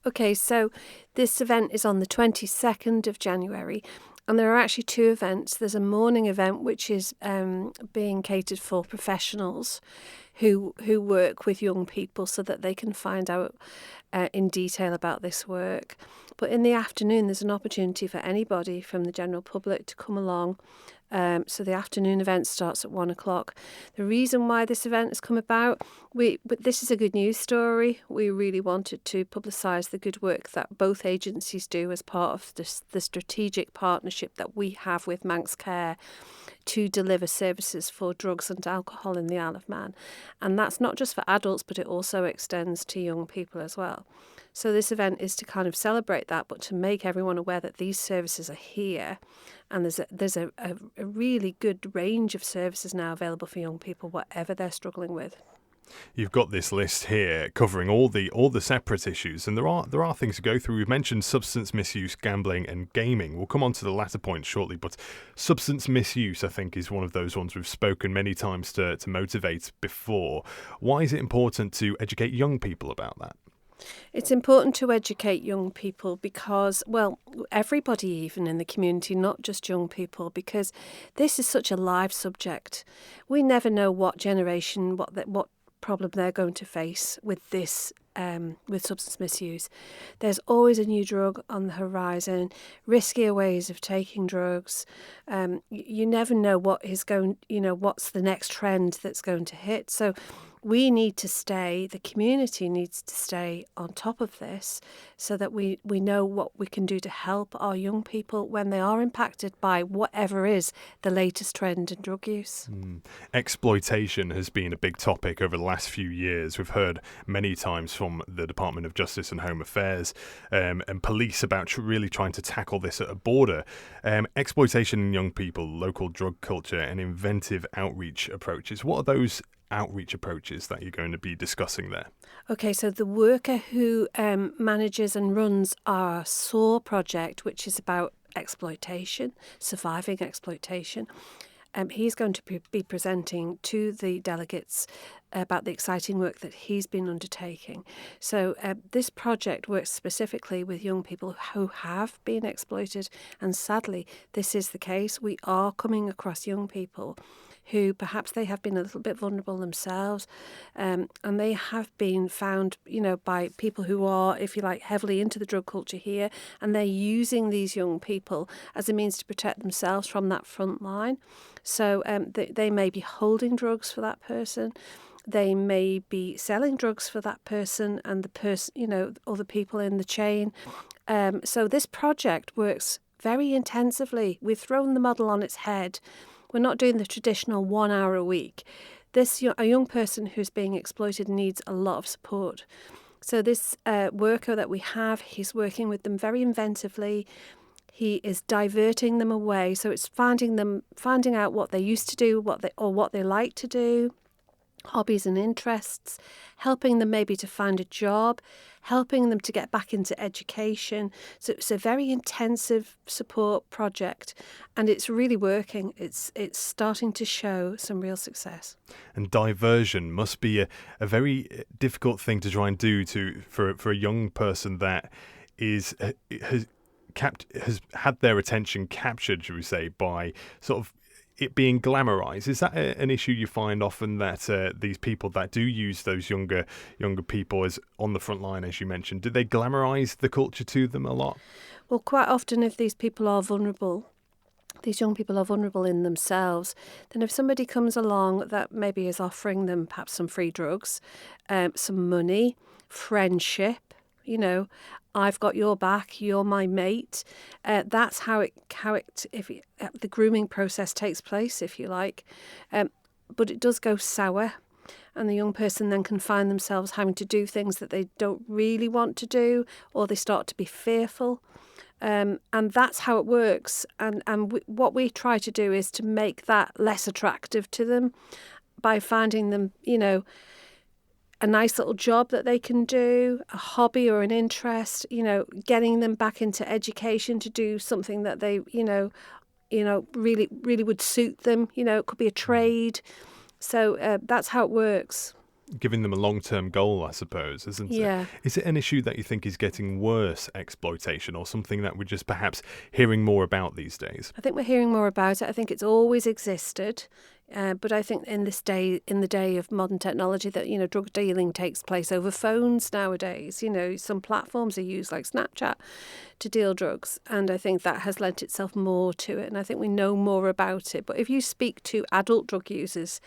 Okay, so this event is on the 22nd of January, and there are actually two events. There's a morning event which is being catered for professionals who work with young people so that they can find out in detail about this work. But in the afternoon, there's an opportunity for anybody from the general public to come along. So the afternoon event starts at 1:00. The reason why this event has come about, but this is a good news story. We really wanted to publicise the good work that both agencies do as part of the strategic partnership that we have with Manx Care to deliver services for drugs and alcohol in the Isle of Man. And that's not just for adults, but it also extends to young people as well. So this event is to kind of celebrate that, but to make everyone aware that these services are here. And there's a really good range of services now available for young people, whatever they're struggling with. You've got this list here covering all the separate issues, and there are things to go through. We've mentioned substance misuse, gambling, and gaming. We'll come on to the latter point shortly, but substance misuse, I think, is one of those ones we've spoken many times to motivate before. Why is it important to educate young people about that? It's important to educate young people because, well, everybody even in the community, not just young people, because this is such a live subject. We never know what generation, what problem they're going to face with this, with substance misuse. There's always a new drug on the horizon, riskier ways of taking drugs. You never know what is going, what's the next trend that's going to hit. So we need to the community needs to stay on top of this so that we know what we can do to help our young people when they are impacted by whatever is the latest trend in drug use. Exploitation has been a big topic over the last few years. We've heard many times from the Department of Justice and Home Affairs and police about really trying to tackle this at a border. Exploitation in young people, local drug culture and inventive outreach approaches. What are those outreach approaches that you're going to be discussing there? Okay, so the worker who manages and runs our SOAR project, which is about exploitation, surviving exploitation, he's going to be presenting to the delegates about the exciting work that he's been undertaking. So this project works specifically with young people who have been exploited, and sadly this is the case. We are coming across young people who perhaps they have been a little bit vulnerable themselves, and they have been found, by people who are, if you like, heavily into the drug culture here, and they're using these young people as a means to protect themselves from that front line. So they may be holding drugs for that person. They may be selling drugs for that person and the person, other people in the chain. So this project works very intensively. We've thrown the model on its head. We're not doing the traditional 1 hour a week. A young person who's being exploited needs a lot of support. So this worker that we have, he's working with them very inventively. He is diverting them away. So it's finding out what they used to do, what they like to do, hobbies and interests, helping them maybe to find a job, helping them to get back into education. So it's a very intensive support project, and it's really working. It's starting to show some real success. And diversion must be a very difficult thing to try and do for a young person that has had their attention captured, should we say, by sort of it being glamorized. Is that an issue you find often, that these people that do use those younger people as on the front line, as you mentioned, do they glamorize the culture to them a lot? Well, quite often if these people are vulnerable, these young people are vulnerable in themselves, then if somebody comes along that maybe is offering them perhaps some free drugs, some money, friendship, I've got your back, you're my mate. That's how the grooming process takes place, if you like. But it does go sour, and the young person then can find themselves having to do things that they don't really want to do, or they start to be fearful. And that's how it works. And what we try to do is to make that less attractive to them by finding them, a nice little job that they can do, a hobby or an interest, getting them back into education to do something that they, really would suit them. It could be a trade. So that's how it works. giving them a long-term goal, I suppose, isn't Yeah. it? Is it an issue that you think is getting worse, exploitation, or something that we're just perhaps hearing more about these days? I think we're hearing more about it. I think it's always existed. But I think in the day of modern technology, that drug dealing takes place over phones nowadays. Some platforms are used like Snapchat to deal drugs, and I think that has lent itself more to it. And I think we know more about it. But if you speak to adult drug users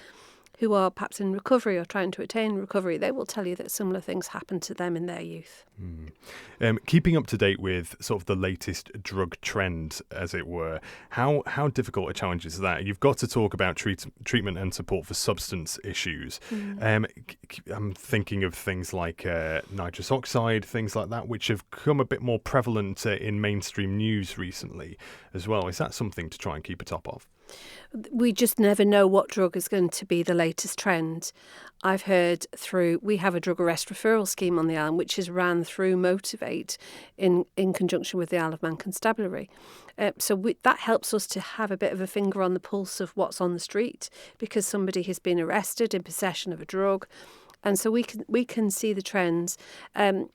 who are perhaps in recovery or trying to attain recovery, they will tell you that similar things happened to them in their youth. Keeping up to date with sort of the latest drug trend, as it were, how difficult a challenge is that? You've got to talk about treatment and support for substance issues. I'm thinking of things like nitrous oxide, things like that, which have become a bit more prevalent in mainstream news recently as well. Is that something to try and keep a top of? We just never know what drug is going to be the latest trend. I've heard we have a drug arrest referral scheme on the island, which is ran through Motivate in conjunction with the Isle of Man Constabulary. That helps us to have a bit of a finger on the pulse of what's on the street, because somebody has been arrested in possession of a drug. And so we can see the trends.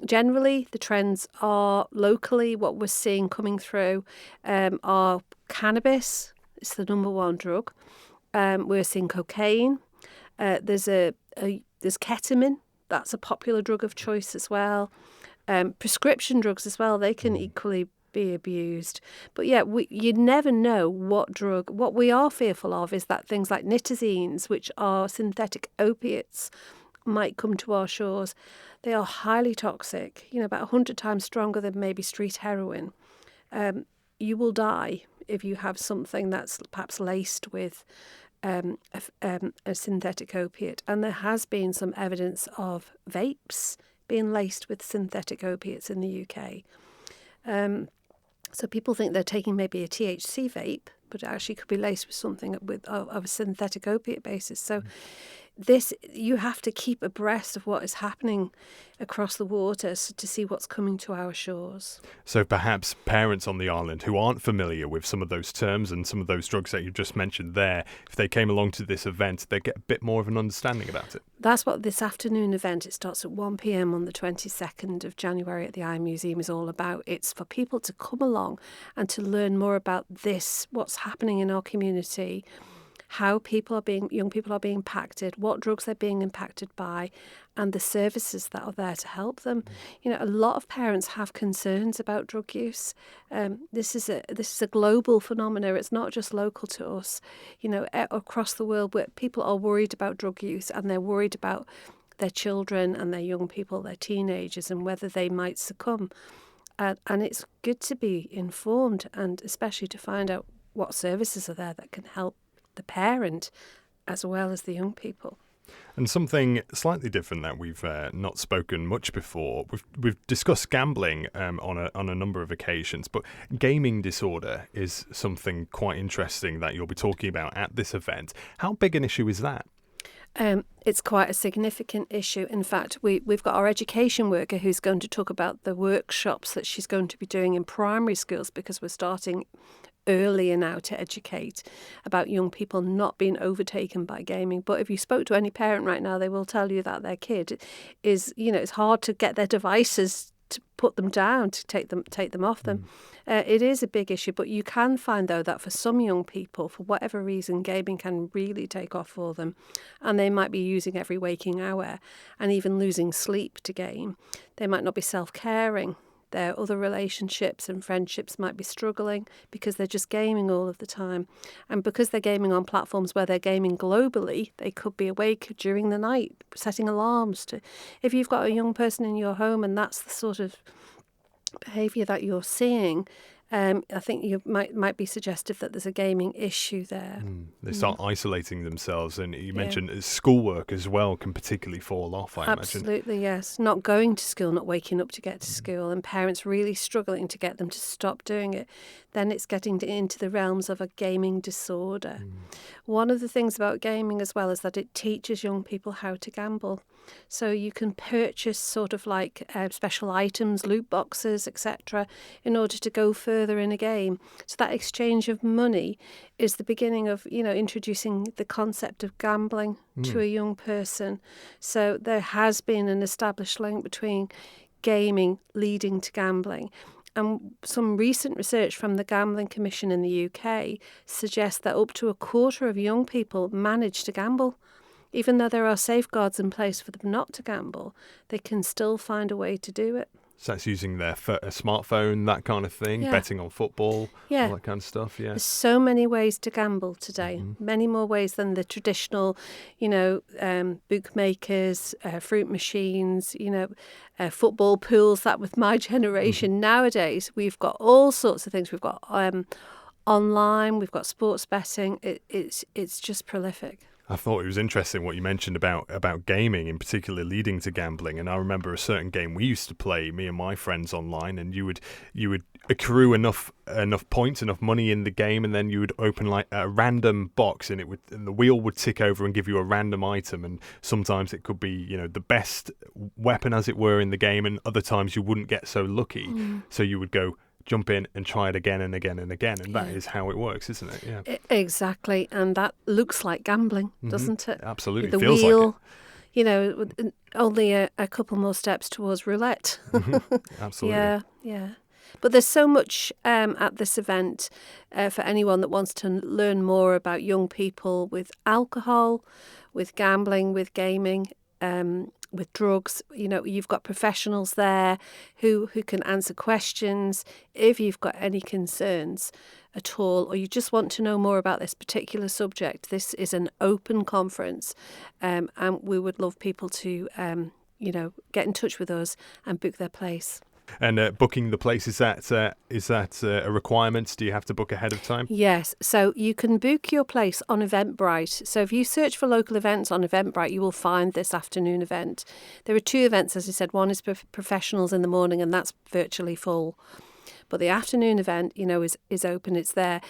Generally, the trends are locally. What we're seeing coming through are cannabis. It's the number one drug. We're seeing cocaine. There's ketamine. That's a popular drug of choice as well. Prescription drugs as well. They can equally be abused. But yeah, you never know what drug. What we are fearful of is that things like nitazines, which are synthetic opiates, might come to our shores. They are highly toxic. About 100 times stronger than maybe street heroin. You will die if you have something that's perhaps laced with a synthetic opiate. And there has been some evidence of vapes being laced with synthetic opiates in the UK. So people think they're taking maybe a THC vape, but it actually could be laced with something of a synthetic opiate basis. So you have to keep abreast of what is happening across the waters to see what's coming to our shores. So perhaps parents on the island who aren't familiar with some of those terms and some of those drugs that you've just mentioned there, if they came along to this event, they get a bit more of an understanding about it. That's what this afternoon event, it starts at 1 p.m. on the 22nd of January at the iMuseum, is all about. It's for people to come along and to learn more about this, what's happening in our community, how young people are being impacted, what drugs they're being impacted by, and the services that are there to help them. A lot of parents have concerns about drug use. This is a global phenomenon. It's not just local to us. Across the world, where people are worried about drug use, and they're worried about their children and their young people, their teenagers, and whether they might succumb. And it's good to be informed, and especially to find out what services are there that can help the parent as well as the young people. And something slightly different that we've not spoken much before, we've discussed gambling on a number of occasions, but gaming disorder is something quite interesting that you'll be talking about at this event. How big an issue is that? It's quite a significant issue. In fact, we've got our education worker who's going to talk about the workshops that she's going to be doing in primary schools, because we're starting earlier now to educate about young people not being overtaken by gaming. But if you spoke to any parent right now, they will tell you that their kid is, it's hard to get their devices to put them down, to take them off them. It is a big issue, but you can find, though, that for some young people, for whatever reason, gaming can really take off for them, and they might be using every waking hour and even losing sleep to game. They might not be self-caring. Their other relationships and friendships might be struggling because they're just gaming all of the time. And because they're gaming on platforms where they're gaming globally, they could be awake during the night, setting alarms to. If you've got a young person in your home and that's the sort of behaviour that you're seeing, I think you might be suggestive that there's a gaming issue there. They start isolating themselves, and you mentioned schoolwork as well can particularly fall off, I imagine. Absolutely, yes. Not going to school, not waking up to get to school, and parents really struggling to get them to stop doing it. Then it's getting into the realms of a gaming disorder. One of the things about gaming as well is that it teaches young people how to gamble. So you can purchase sort of like special items, loot boxes, etc., in order to go further in a game. So that exchange of money is the beginning of, introducing the concept of gambling to a young person. So there has been an established link between gaming leading to gambling. And some recent research from the Gambling Commission in the UK suggests that up to a quarter of young people manage to gamble. Even though there are safeguards in place for them not to gamble, they can still find a way to do it. So that's using their smartphone, that kind of thing, betting on football, all that kind of stuff, There's so many ways to gamble today, many more ways than the traditional, bookmakers, fruit machines, football pools, that with my generation. Nowadays, we've got all sorts of things. We've got online, we've got sports betting. It's just prolific. I thought it was interesting what you mentioned about gaming, in particular leading to gambling. And I remember a certain game we used to play, me and my friends online, and you would accrue enough points, enough money in the game, and then you would open like a random box, and the wheel would tick over and give you a random item. And sometimes it could be the best weapon, as it were, in the game, and other times you wouldn't get so lucky. So you would go jump in and try it again and again and again, and that is how it works, isn't it? Yeah, exactly. And that looks like gambling, doesn't it? Absolutely. The feels wheel, like it. Only a couple more steps towards roulette. Absolutely. Yeah. But there's so much at this event for anyone that wants to learn more about young people with alcohol, with gambling, with gaming, with drugs. You've got professionals there who can answer questions if you've got any concerns at all, or you just want to know more about this particular subject. This is an open conference, and we would love people to get in touch with us and book their place. And booking the place, is that a requirement? Do you have to book ahead of time? Yes. So you can book your place on Eventbrite. So if you search for local events on Eventbrite, you will find this afternoon event. There are two events, as I said. One is for professionals in the morning, and that's virtually full. But the afternoon event, is open. It's there.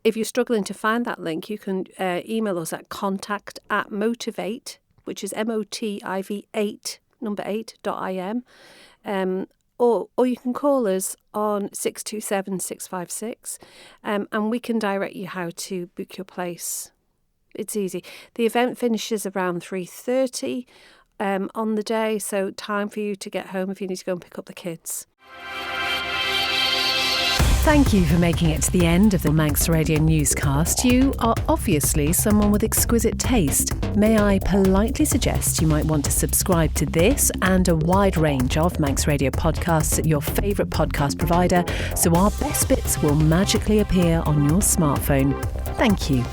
If you're struggling to find that link, you can email us at contact@motivate, which is motiv8.im. Or you can call us on 627 656 and we can direct you how to book your place. It's easy. The event finishes around 3:30 on the day, so time for you to get home if you need to go and pick up the kids. Thank you for making it to the end of the Manx Radio Newscast. You are obviously someone with exquisite taste. May I politely suggest you might want to subscribe to this and a wide range of Manx Radio podcasts at your favourite podcast provider, so our best bits will magically appear on your smartphone. Thank you.